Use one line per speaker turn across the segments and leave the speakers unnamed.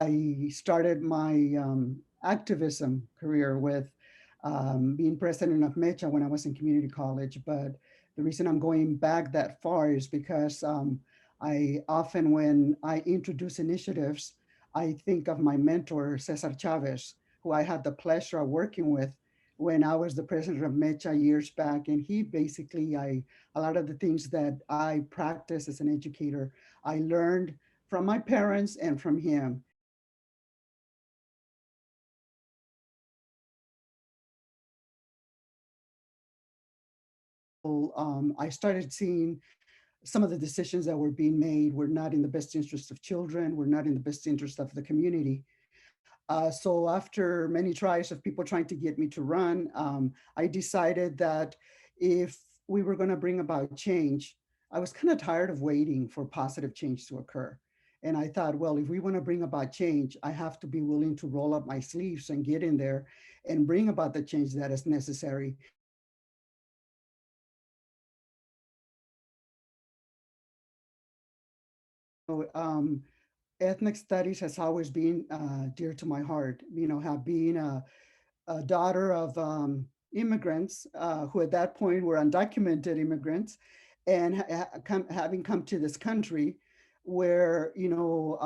I started my activism career with being president of Mecha when I was in community college. But the reason I'm going back that far is because I often, when I introduce initiatives, I think of my mentor, Cesar Chavez, who I had the pleasure of working with when I was the president of Mecha years back. And he basically, a lot of the things that I practice as an educator, I learned from my parents and from him. I started seeing some of the decisions that were being made were not in the best interest of children, were not in the best interest of the community. So after many tries of people trying to get me to run, I decided that if we were going to bring about change, I was kind of tired of waiting for positive change to occur. And I thought, well, if we want to bring about change, I have to be willing to roll up my sleeves and get in there and bring about the change that is necessary. So, ethnic studies has always been dear to my heart. You know, have been a daughter of immigrants who at that point were undocumented immigrants, and having come to this country where, you know,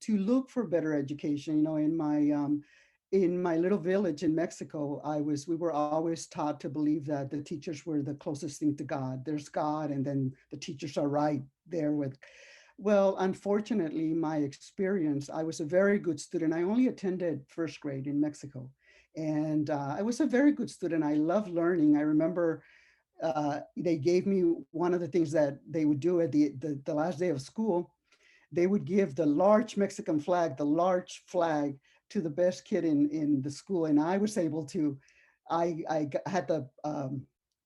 to look for better education. You know, in my little village in Mexico, we were always taught to believe that the teachers were the closest thing to God. There's God, and then the teachers are right there with. Well, unfortunately, my experience, I was a very good student. I only attended first grade in Mexico. And I was a very good student. I love learning. I remember they gave me one of the things that they would do at the last day of school. They would give the large Mexican flag, the large flag, to the best kid in the school. And I was able to, had the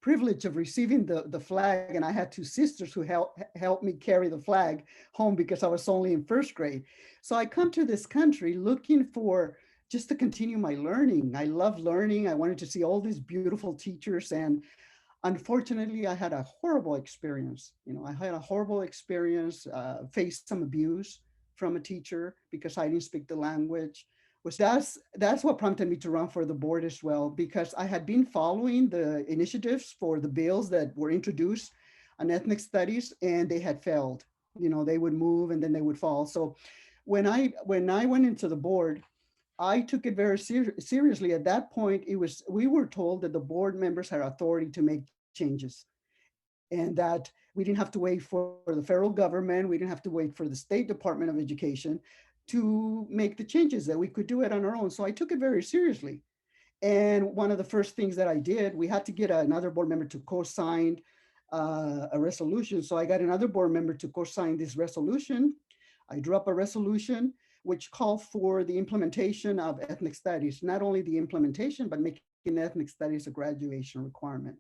privilege of receiving the flag, and I had two sisters who helped me carry the flag home because I was only in first grade. So I come to this country looking for just to continue my learning. I love learning. I wanted to see all these beautiful teachers, and unfortunately, I had a horrible experience. You know, I had a horrible experience, faced some abuse from a teacher because I didn't speak the language. That's what prompted me to run for the board as well, because I had been following the initiatives for the bills that were introduced on ethnic studies, and they had failed. You know, they would move and then they would fall. So when I went into the board, I took it very seriously. At that point, we were told that the board members had authority to make changes, and that we didn't have to wait for the federal government. We didn't have to wait for the State Department of Education to make the changes, that we could do it on our own. So I took it very seriously. And one of the first things that I did, we had to get another board member to co-sign a resolution. So I got another board member to co-sign this resolution. I drew up a resolution which called for the implementation of ethnic studies, not only the implementation, but making ethnic studies a graduation requirement.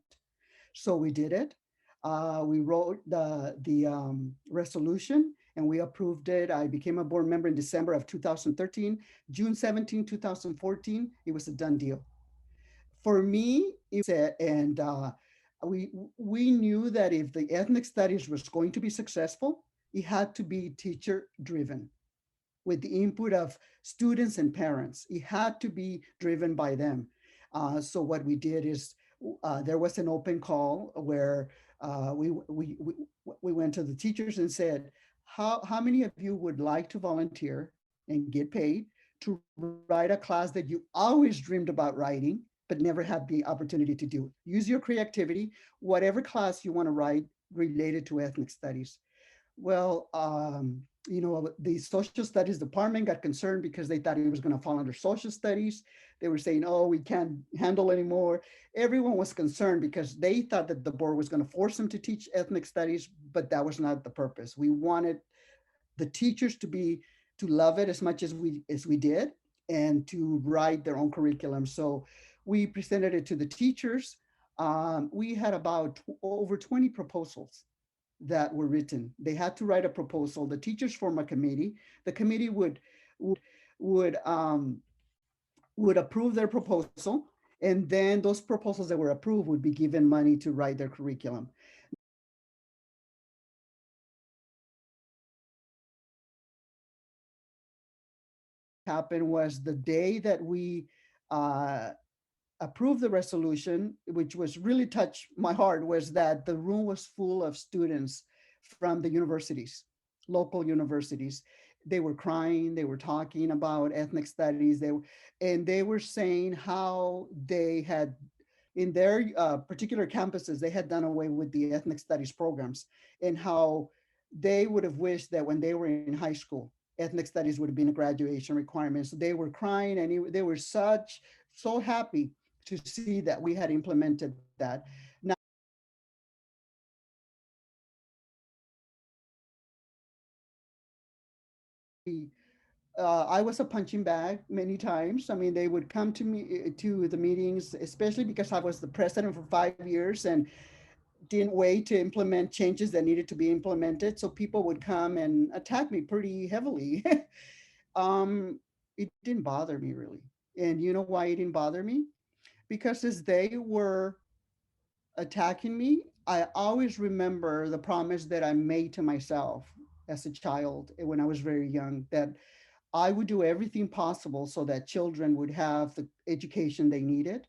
So we did it. We wrote the resolution and we approved it. I became a board member in December of 2013. June 17, 2014, it was a done deal. For me, and we knew that if the ethnic studies was going to be successful, it had to be teacher driven with the input of students and parents. It had to be driven by them. So what we did is there was an open call where we went to the teachers and said, how many of you would like to volunteer and get paid to write a class that you always dreamed about writing, but never had the opportunity to do? Use your creativity, whatever class you want to write related to ethnic studies. Well, you know, the social studies department got concerned because they thought it was going to fall under social studies. They were saying, oh, we can't handle anymore. Everyone was concerned because they thought that the board was going to force them to teach ethnic studies, but that was not the purpose. We wanted the teachers to love it as much as we did, and to write their own curriculum. So we presented it to the teachers. We had about over 20 proposals that were written. They had to write a proposal. The teachers form a committee. The committee would would approve their proposal, and then those proposals that were approved would be given money to write their curriculum. happened was the day that we uh, approved the resolution, which was really touched my heart, was that the room was full of students from the universities, local universities. They were crying, they were talking about ethnic studies, and they were saying how they had, in their particular campuses, they had done away with the ethnic studies programs, and how they would have wished that when they were in high school, ethnic studies would have been a graduation requirement. So they were crying, and they were so happy to see that we had implemented that. Now, I was a punching bag many times. I mean, they would come to me to the meetings, especially because I was the president for 5 years and didn't wait to implement changes that needed to be implemented. So people would come and attack me pretty heavily. um, it didn't bother me really. And you know why it didn't bother me? Because as they were attacking me, I always remember the promise that I made to myself as a child when I was very young, that I would do everything possible so that children would have the education they needed.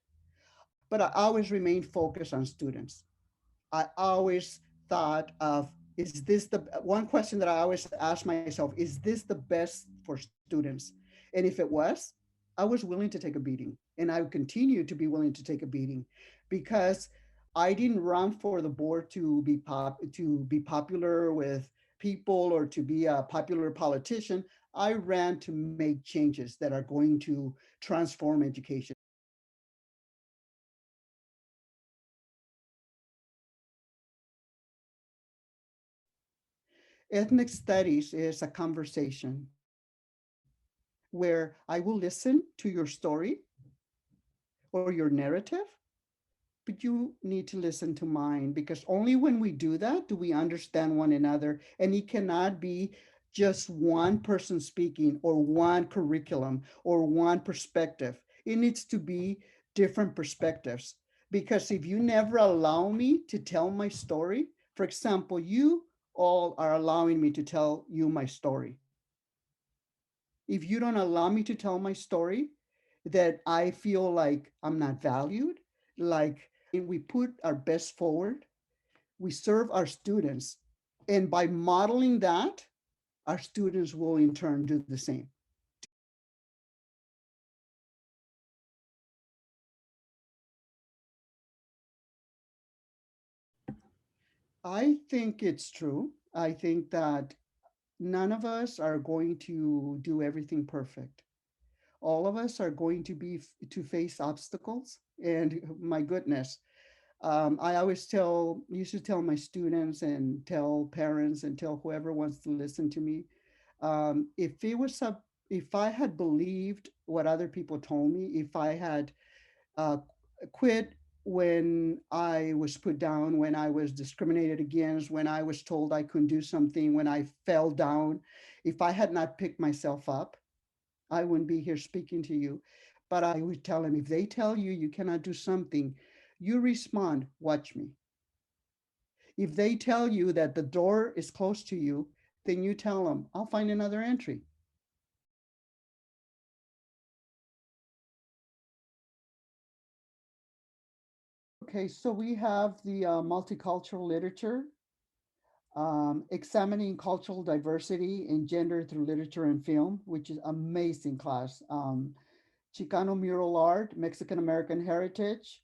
But I always remained focused on students. I always thought of, is this the one question that I always asked myself, is this the best for students? And if it was, I was willing to take a beating, and I would continue to be willing to take a beating, because I didn't run for the board to be popular with people or to be a popular politician. I ran to make changes that are going to transform education. Ethnic studies is a conversation where I will listen to your story or your narrative, but you need to listen to mine, because only when we do that do we understand one another. And it cannot be just one person speaking or one curriculum or one perspective. It needs to be different perspectives. Because if you never allow me to tell my story, for example, you all are allowing me to tell you my story. If you don't allow me to tell my story, that I feel like I'm not valued, like we put our best forward, we serve our students. And by modeling that, our students will in turn do the same. I think it's true. I think that none of us are going to do everything perfect. All of us are going to face obstacles. And my goodness, I always used to tell my students and tell parents and tell whoever wants to listen to me, if I had believed what other people told me, if I had uh, quit when I was put down, when I was discriminated against, when I was told I couldn't do something, when I fell down, if I had not picked myself up, I wouldn't be here speaking to you. But I would tell them, if they tell you you cannot do something, you respond, watch me. If they tell you that the door is close to you, then you tell them, I'll find another entry. Okay, so we have the multicultural literature, examining cultural diversity and gender through literature and film, which is amazing class. Chicano mural art, Mexican American heritage,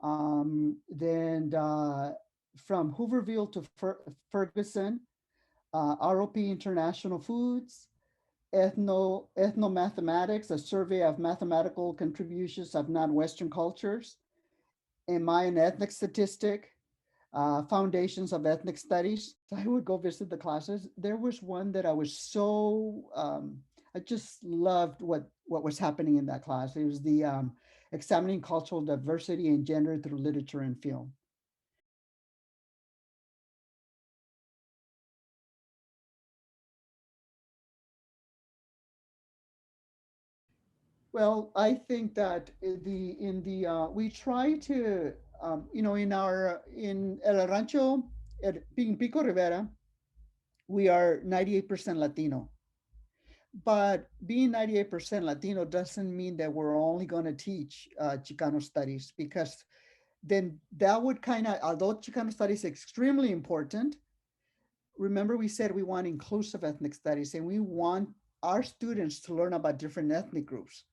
then from Hooverville to Ferguson, ROP International Foods, Ethnomathematics, a survey of mathematical contributions of non-Western cultures, and Mayan ethnic statistic, foundations of ethnic studies. I would go visit the classes. There was one that I was I just loved what was happening in that class. It was the examining cultural diversity and gender through literature and film. Well, I think that in the we try to in El Rancho, in Pico Rivera, we are 98% Latino. But being 98% Latino doesn't mean that we're only going to teach Chicano studies, because then that would kind of, although Chicano studies is extremely important, remember we said we want inclusive ethnic studies and we want our students to learn about different ethnic groups.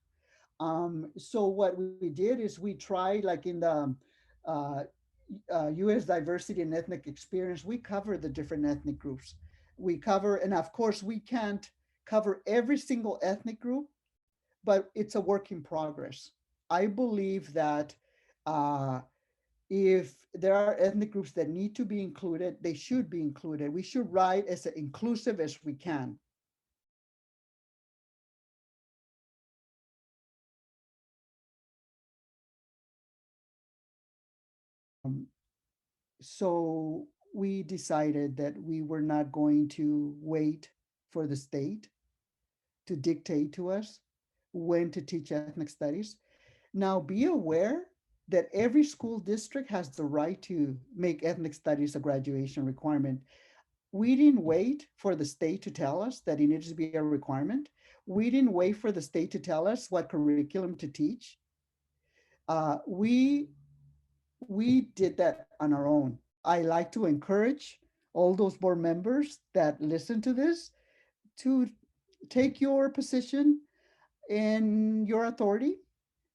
So what we did is we tried, like in the uh, U.S. diversity and ethnic experience, we cover the different ethnic groups. We cover, and of course, we can't cover every single ethnic group, but it's a work in progress. I believe that uh, if there are ethnic groups that need to be included, they should be included. We should write as inclusive as we can. Um, so we decided that we were not going to wait for the state to dictate to us when to teach ethnic studies. Now, be aware that every school district has the right to make ethnic studies a graduation requirement. We didn't wait for the state to tell us that it needs to be a requirement. We didn't wait for the state to tell us what curriculum to teach. Uh, we we did that on our own. I like to encourage all those board members that listen to this to take your position and your authority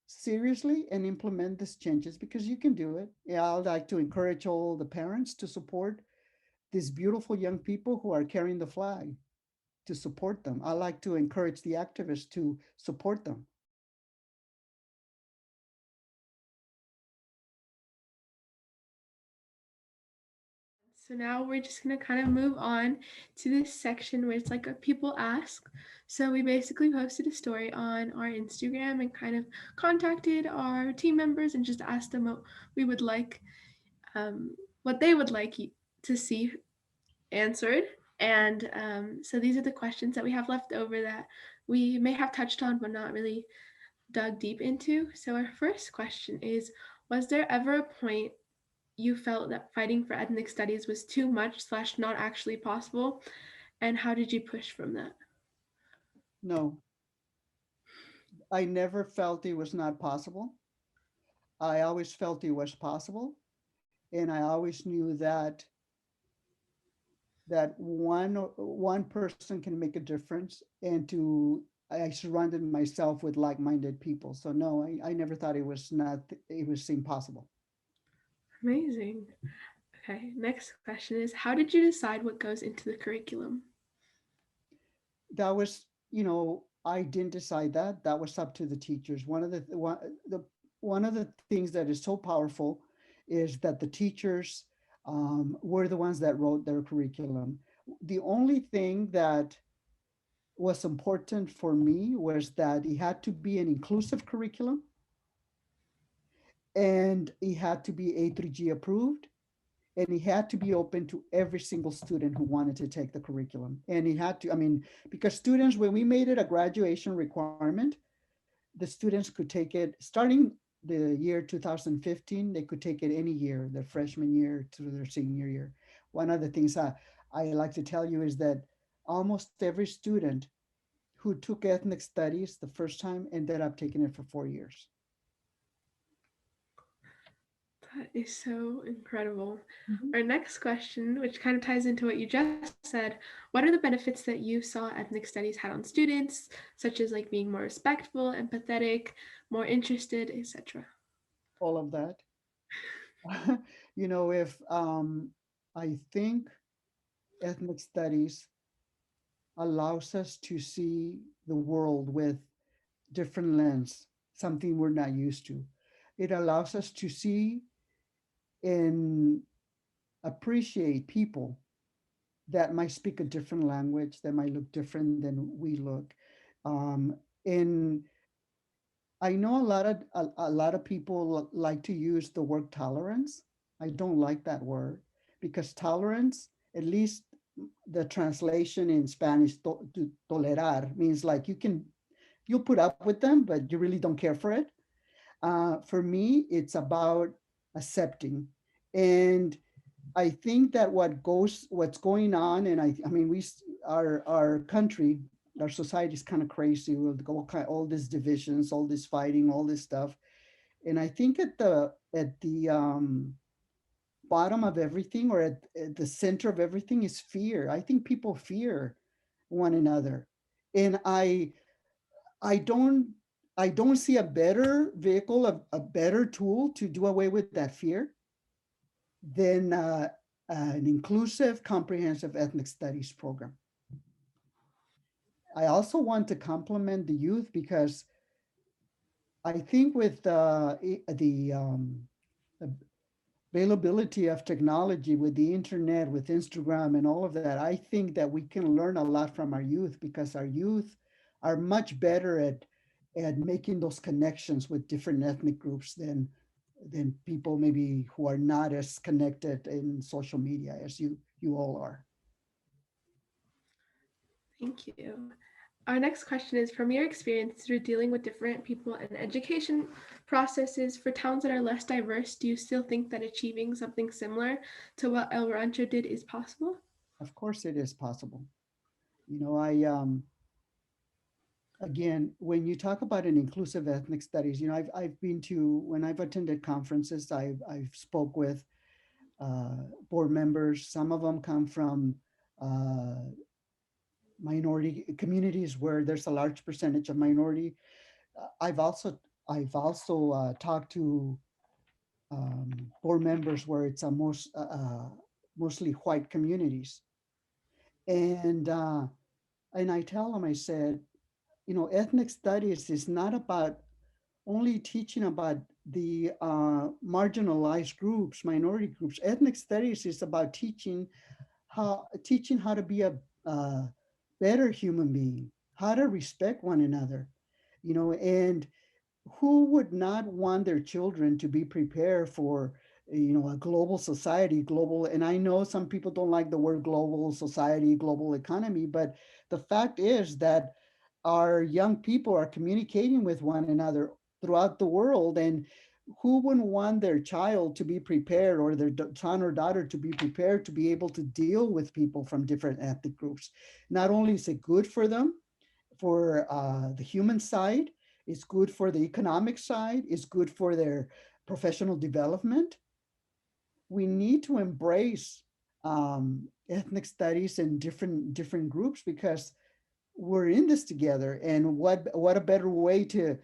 seriously and implement these changes, because you can do it. Yeah, I'd like to encourage all the parents to support these beautiful young people who are carrying the flag, to support them. I like to encourage the activists to support them.
So now we're just gonna kind of move on to this section where it's like a people ask. So we basically posted a story on our Instagram and kind of contacted our team members and just asked them what we would like, what they would like to see answered. And so these are the questions that we have left over that we may have touched on but not really dug deep into. So our first question is, was there ever a point you felt that fighting for ethnic studies was too much slash not actually possible, and how did you push from that?
No, I never felt it was not possible. I always felt it was possible. And I always knew that one person can make a difference, and to I surrounded myself with like-minded people. So no, I never thought it was impossible.
Amazing. Okay, next question is, how did you decide what goes into the curriculum?
That was, I didn't decide that. That was up to the teachers. One of the things that is so powerful is that the teachers were the ones that wrote their curriculum. The only thing that was important for me was that it had to be an inclusive curriculum, and it had to be A3G approved, and it had to be open to every single student who wanted to take the curriculum. And it had to, I mean, because students, when we made it a graduation requirement, the students could take it starting the year 2015. They could take it any year, their freshman year to their senior year. One of the things I like to tell you is that almost every student who took ethnic studies the first time ended up taking it for 4 years.
That is so incredible.
Mhm.
Our next question, which kind of ties into what you just said, what are the benefits that you saw ethnic studies had on students, such as like being more respectful, empathetic, more interested, etc.?
All of that. If I think ethnic studies allows us to see the world with different lens, something we're not used to. It allows us to see and appreciate people that might speak a different language, that might look different than we look. Um, and I know a lot of people like to use the word tolerance. I don't like that word, because tolerance, at least the translation in Spanish, to tolerar, means like you'll put up with them, but you really don't care for it. For me, it's about accepting. And I think that what's going on, and I mean, our country our society is kind of crazy with all these divisions, all this fighting, all this stuff. And I think at the bottom of everything, or at the center of everything, is fear. I think people fear one another, and I don't I don't see a better vehicle, a better tool to do away with that fear than an inclusive, comprehensive ethnic studies program. I also want to compliment the youth because I think with the availability of technology, with the internet, with Instagram and all of that, I think that we can learn a lot from our youth, because our youth are much better at making those connections with different ethnic groups than people maybe who are not as connected in social media as you all are.
Thank you. Our next question is, from your experience through dealing with different people and education processes for towns that are less diverse, do you still think that achieving something similar to what El Rancho did is possible?
Of course, it is possible. I again, when you talk about an inclusive ethnic studies, I've been to, when I've attended conferences, I've spoke with uh, board members. Some of them come from uh, minority communities where there's a large percentage of minority. I've also talked to board members where it's a mostly white communities, and I tell them, I said, ethnic studies is not about only teaching about the marginalized groups, minority groups. Ethnic studies is about teaching how to be a better human being, how to respect one another, and who would not want their children to be prepared for a global society, global. And I know some people don't like the word global society, global economy, but the fact is that our young people are communicating with one another throughout the world, and who wouldn't want their child to be prepared, or their son or daughter to be prepared to be able to deal with people from different ethnic groups? Not only is it good for them, for the human side, it's good for the economic side, it's good for their professional development. We need to embrace ethnic studies in different groups, because we're in this together. And what a better way to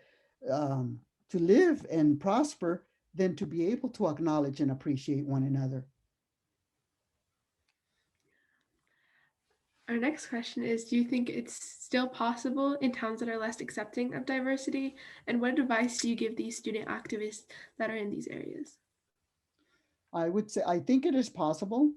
live and prosper than to be able to acknowledge and appreciate one another.
Our next question is, do you think it's still possible in towns that are less accepting of diversity? And what advice do you give these student activists that are in these areas?
I would say I think it is possible.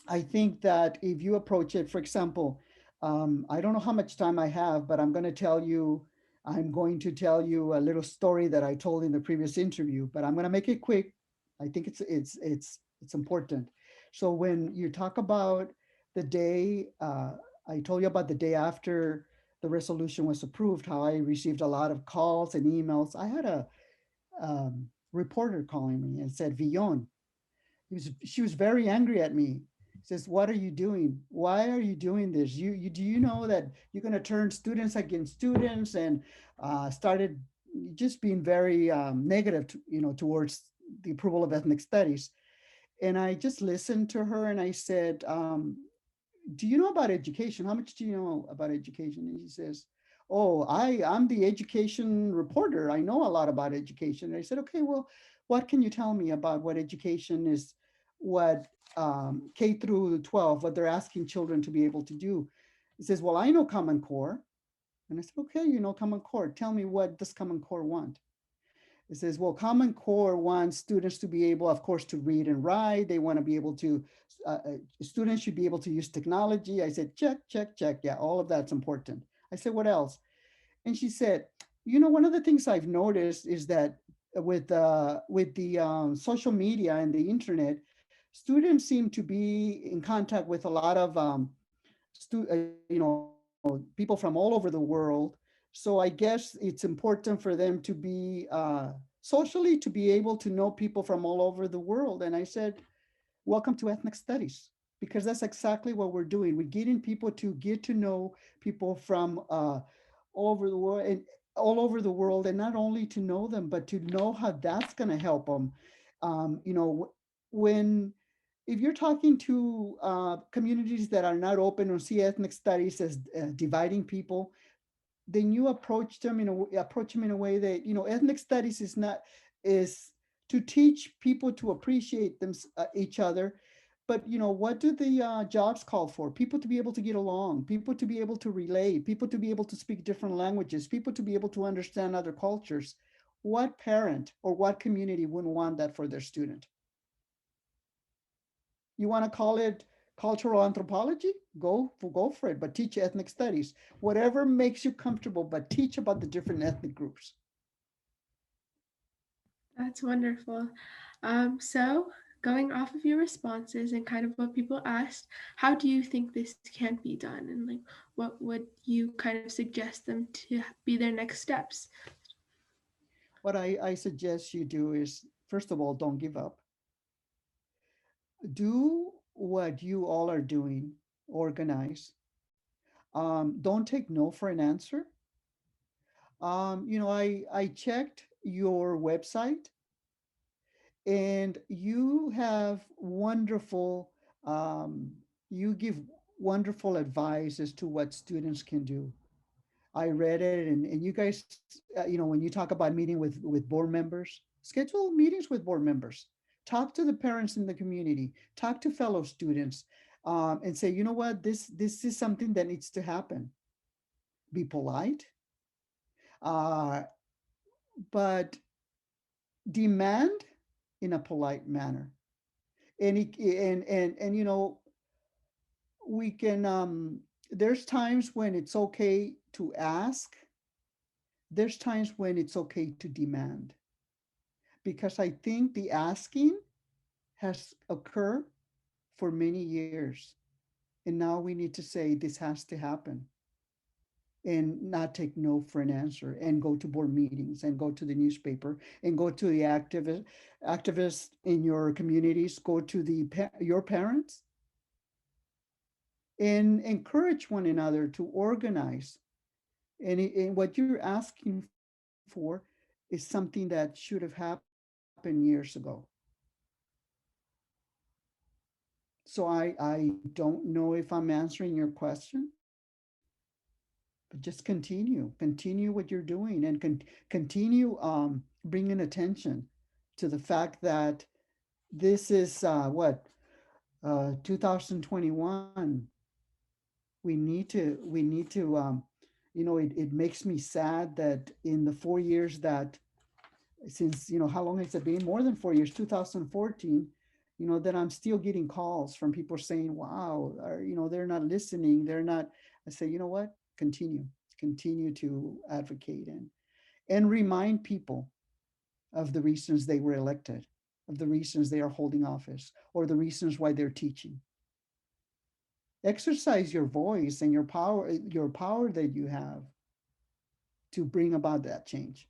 I think that if you approach it, for example, I don't know how much time I have, but I'm going to tell you a little story that I told in the previous interview, but I'm going to make it quick. I think it's important. So when you talk about the day, I told you about the day after the resolution was approved, how I received a lot of calls and emails. I had a reporter calling me and said, Villon, she was very angry at me. Says, what are you doing? Why are you doing this? You do you know that you're going to turn students against students? And started just being very negative, towards the approval of ethnic studies. And I just listened to her, and I said, do you know about education? How much do you know about education? And she says, oh, I'm the education reporter. I know a lot about education. And I said, okay, well, what can you tell me about what education is, what K through 12, what they're asking children to be able to do? He says, well, I know Common Core. And I said, okay, you know Common Core. Tell me, what does Common Core want? It says, well, Common Core wants students to be able, of course, to read and write. They want to be able to, students should be able to use technology. I said, check, check, check. Yeah, all of that's important. I said, what else? And she said, one of the things I've noticed is that with the social media and the internet, students seem to be in contact with a lot of people from all over the world. So I guess it's important for them to be socially, to be able to know people from all over the world. And I said, welcome to ethnic studies. because that's exactly what we're doing. We're getting people to get to know people from all over the world and all over the world, and not only to know them, but to know how that's going to help them. You know, when if you're talking to communities that are not open or see ethnic studies as dividing people, then you approach them in a way that, you know, ethnic studies is not is to teach people to appreciate them, each other. But you know, what do the jobs call for? People to be able to get along, people to be able to relate, people to be able to speak different languages, people to be able to understand other cultures. What parent or what community wouldn't want that for their student? You want to call it cultural anthropology? Go for it, but teach ethnic studies. Whatever makes you comfortable, but teach about the different ethnic groups.
That's wonderful. So, going off of your responses and kind of what people asked, how do you think this can be done? And like, what would you kind of suggest them to be their next steps?
What I suggest you do is, first of all, don't give up. Do what you all are doing, organize. Don't take no for an answer. You know, I checked your website, and you have wonderful, um, you give wonderful advice as to what students can do. I read it, and you guys, you know, when you talk about meeting with board members, schedule meetings with board members. Talk to the parents in the community. Talk to fellow students, and say, you know what, this is something that needs to happen. Be polite, uh, but demand in a polite manner. And you know, we can. There's times when it's okay to ask. There's times when it's okay to demand, because I think the asking has occurred for many years. And now we need to say this has to happen, and not take no for an answer, and go to board meetings, and go to the newspaper, and go to the activists in your communities, go to your parents, and encourage one another to organize. And what you're asking for is something that should have happened years ago. So I don't know if I'm answering your question, but just continue what you're doing, and continue bringing attention to the fact that this is 2021. We need to you know, it makes me sad that in the 4 years that, since, you know, how long has it been? More than 4 years, 2014, you know, that I'm still getting calls from people saying, wow, or, you know, they're not listening. They're not. I say, you know what? Continue to advocate, and remind people of the reasons they were elected, of the reasons they are holding office, or the reasons why they're teaching. Exercise your voice and your power that you have to bring about that change.